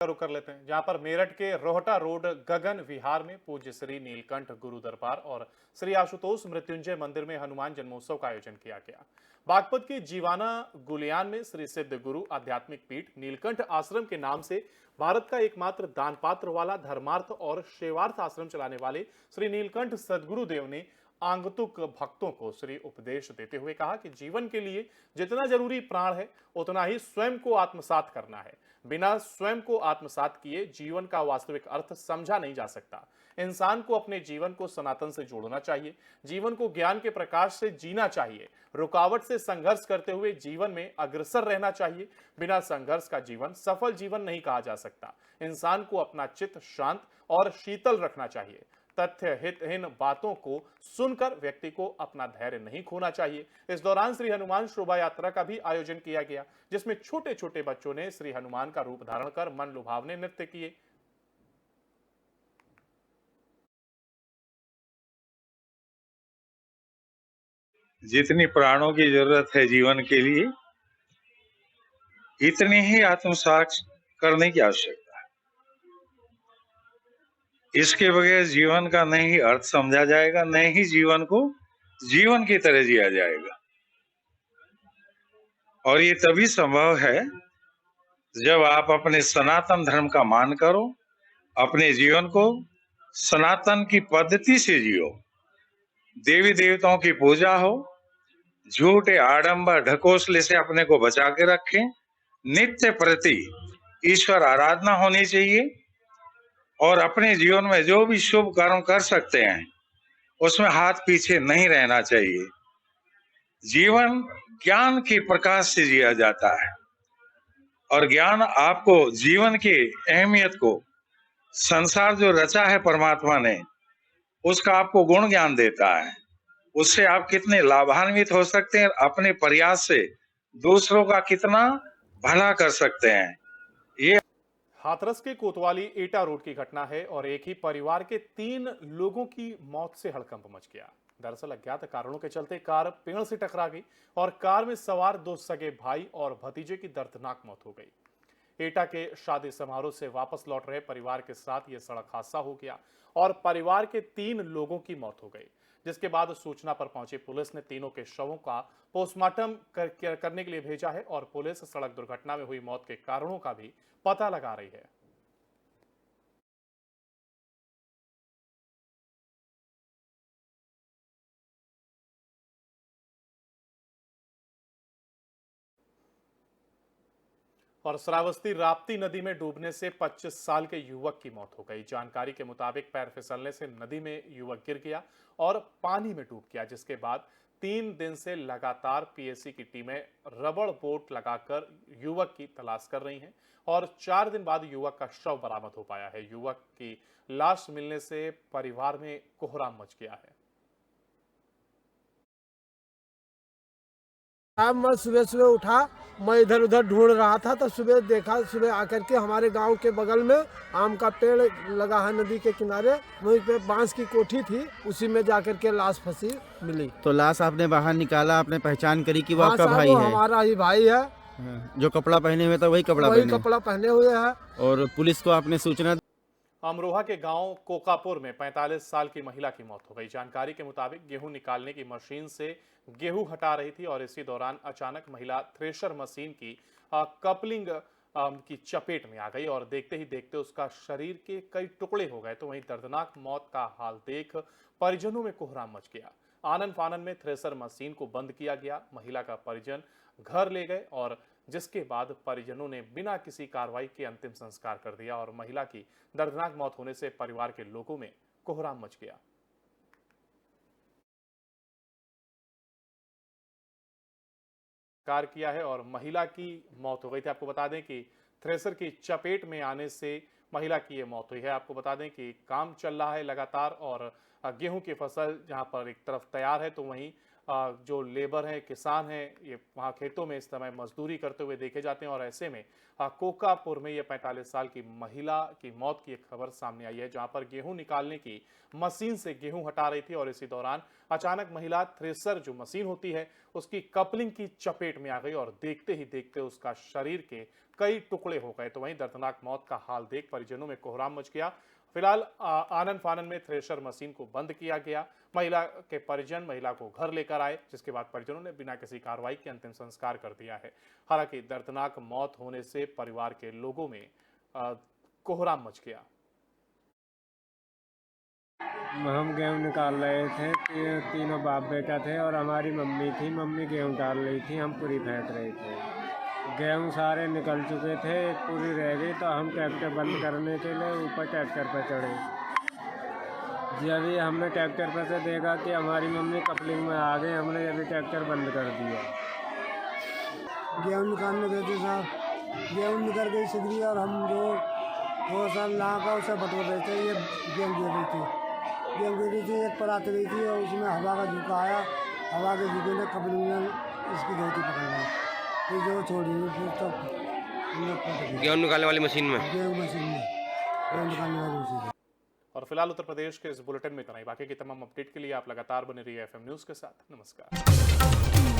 रुक कर लेते हैं, जहां पर मेरठ के रोहटा रोड गगन विहार में पूज्य श्री नीलकंठ गुरु दरबार और श्री आशुतोष मृत्युंजय मंदिर में हनुमान जन्मोत्सव का आयोजन किया गया। बागपत के जीवाना गुलियान में श्री सिद्ध गुरु आध्यात्मिक पीठ नीलकंठ आश्रम के नाम से भारत का एकमात्र दान पात्र वाला धर्मार्थ और सेवार्थ आश्रम चलाने वाले श्री नीलकंठ सदगुरुदेव ने आगंतुक भक्तों को श्री उपदेश देते हुए कहा कि जीवन के लिए जितना जरूरी प्राण है उतना ही स्वयं को आत्मसात करना है। बिना स्वयं को आत्मसात किए जीवन का वास्तविक अर्थ समझा नहीं जा सकता। इंसान को अपने जीवन को सनातन से जोड़ना चाहिए, जीवन को ज्ञान के प्रकाश से जीना चाहिए, रुकावट से संघर्ष करते हुए जीवन में अग्रसर रहना चाहिए। बिना संघर्ष का जीवन सफल जीवन नहीं कहा जा सकता। इंसान को अपना चित्त शांत और शीतल रखना चाहिए। तथ्य हितहीन बातों को सुनकर व्यक्ति को अपना धैर्य नहीं खोना चाहिए। इस दौरान श्री हनुमान शोभा यात्रा का भी आयोजन किया गया, जिसमें छोटे छोटे बच्चों ने श्री हनुमान का रूप धारण कर मन लुभावने नृत्य किए। जितनी प्राणों की जरूरत है जीवन के लिए, इतनी ही आत्मसात करने की आवश्यकता है। इसके बगैर जीवन का न ही अर्थ समझा जाएगा, न ही जीवन को जीवन की तरह जिया जाएगा। और ये तभी संभव है जब आप अपने सनातन धर्म का मान करो, अपने जीवन को सनातन की पद्धति से जियो। देवी देवताओं की पूजा हो, झूठे आडंबर ढकोसले से अपने को बचा के रखें। नित्य प्रति ईश्वर आराधना होनी चाहिए और अपने जीवन में जो भी शुभ कर्म कर सकते हैं उसमें हाथ पीछे नहीं रहना चाहिए। जीवन ज्ञान के प्रकाश से जिया जाता है और ज्ञान आपको जीवन की अहमियत को, संसार जो रचा है परमात्मा ने, उसका आपको गुण ज्ञान देता है। उससे आप कितने लाभान्वित हो सकते हैं, अपने प्रयास से दूसरों का कितना भला कर सकते हैं। ये हाथरस के कोतवाली एटा रोड की घटना है और एक ही परिवार के 3 लोगों की मौत से हड़कंप मच गया। दरअसल अज्ञात कारणों के चलते कार पेड़ से टकरा गई और कार में सवार 2 सगे भाई और भतीजे की दर्दनाक मौत हो गई। एटा के शादी समारोह से वापस लौट रहे परिवार के साथ यह सड़क हादसा हो गया और परिवार के 3 लोगों की मौत हो गई, जिसके बाद सूचना पर पहुंची पुलिस ने तीनों के शवों का पोस्टमार्टम करने के लिए भेजा है और पुलिस सड़क दुर्घटना में हुई मौत के कारणों का भी पता लगा रही है। और श्रावस्ती राप्ती नदी में डूबने से 25 साल के युवक की मौत हो गई। जानकारी के मुताबिक पैर फिसलने से नदी में युवक गिर गया और पानी में डूब गया, जिसके बाद 3 दिन से लगातार पीएसी की टीमें रबड़ बोट लगाकर युवक की तलाश कर रही हैं और 4 दिन बाद युवक का शव बरामद हो पाया है। युवक की लाश मिलने से परिवार में कोहराम मच गया है। अब मैं सुबह सुबह उठा, मैं इधर उधर ढूंढ रहा था तो सुबह देखा, सुबह आकर के हमारे गांव के बगल में आम का पेड़ लगा है नदी के किनारे, वहीं पे बांस की कोठी थी, उसी में जाकर के लाश फंसी मिली। तो लाश आपने बाहर निकाला, आपने पहचान करी कि वो हाँ आपका साहब, भाई वो है? हमारा ही भाई है। हाँ, जो कपड़ा पहने हुए था वही वही कपड़ा पहने हुए है। और पुलिस को आपने सूचना? अमरोहा के गांव कोकापुर में 45 साल की महिला की मौत हो गई। जानकारी के मुताबिक गेहूं निकालने की मशीन से गेहूं हटा रही थी और इसी दौरान अचानक महिला थ्रेशर मशीन की कपलिंग की चपेट में आ गई और देखते ही देखते उसका शरीर के कई टुकड़े हो गए। तो वहीं दर्दनाक मौत का हाल देख परिजनों में कोहराम मच गया। आनन फानन में थ्रेशर मशीन को बंद किया गया। महिला का परिजन घर ले गए और जिसके बाद परिजनों ने बिना किसी कार्रवाई के अंतिम संस्कार कर दिया और महिला की दर्दनाक मौत होने से परिवार के लोगों में कोहराम मच गया। कार किया है और महिला की मौत हो गई थी। आपको बता दें कि थ्रेसर की चपेट में आने से महिला की यह मौत हुई है। आपको बता दें कि काम चल रहा है लगातार और गेहूं की फसल जहां पर एक तरफ तैयार है तो वहीं जो लेबर हैं, किसान हैं, ये वहाँ खेतों में इस समय मजदूरी करते हुए देखे जाते हैं और ऐसे में कोकापुर में ये 45 साल की महिला की मौत की एक खबर सामने आई है, जहां पर गेहूं निकालने की मशीन से गेहूं हटा रही थी और इसी दौरान अचानक महिला थ्रेसर जो मशीन होती है उसकी कपलिंग की चपेट में आ गई और देखते ही देखते उसका शरीर के कई टुकड़े हो गए। तो वहीं दर्दनाक मौत का हाल देख परिजनों में कोहराम मच गया। फिलहाल आनन फानन में थ्रेशर मशीन को बंद किया गया। महिला के परिजन महिला को घर लेकर आए, जिसके बाद परिजनों ने बिना किसी कार्रवाई के अंतिम संस्कार कर दिया है। हालांकि दर्दनाक मौत होने से परिवार के लोगों में कोहराम मच गया। हम गेहूँ निकाल रहे थे, तीनों बाप बेटा थे और हमारी मम्मी थी। मम्मी गेहूँ डाल रही थी, हम पूरी फेंक रहे थे। गेहूँ सारे निकल चुके थे, एक पूरी रह गई तो हम ट्रैक्टर बंद करने के लिए ऊपर ट्रैक्टर पर चढ़े। जब ही हमने ट्रैक्टर पर से देखा कि हमारी मम्मी कपलिंग में आ गई, हमने जब ट्रैक्टर बंद कर दिया। गेहूँ निकालने गए थे साहब, गेहूँ निकल गई सिगरी और हम जो वो सब लाका उसे बटोर रहे थे। ये गेहूँ गिर रही थी, एक परात गई थी और उसमें हवा का झोंका आया। हवा के झोंके ने कपलिंग में इसकी धोती पकड़ ली, फिर जो छोड़ी फिर तब गेहूँ निकालने वाली मशीन में गेहूँ निकालने वाली मशीन। और फिलहाल उत्तर प्रदेश के इस बुलेटिन में इतना ही। बाकी की तमाम अपडेट के लिए आप लगातार बने रहिए FM न्यूज़ के साथ। नमस्कार।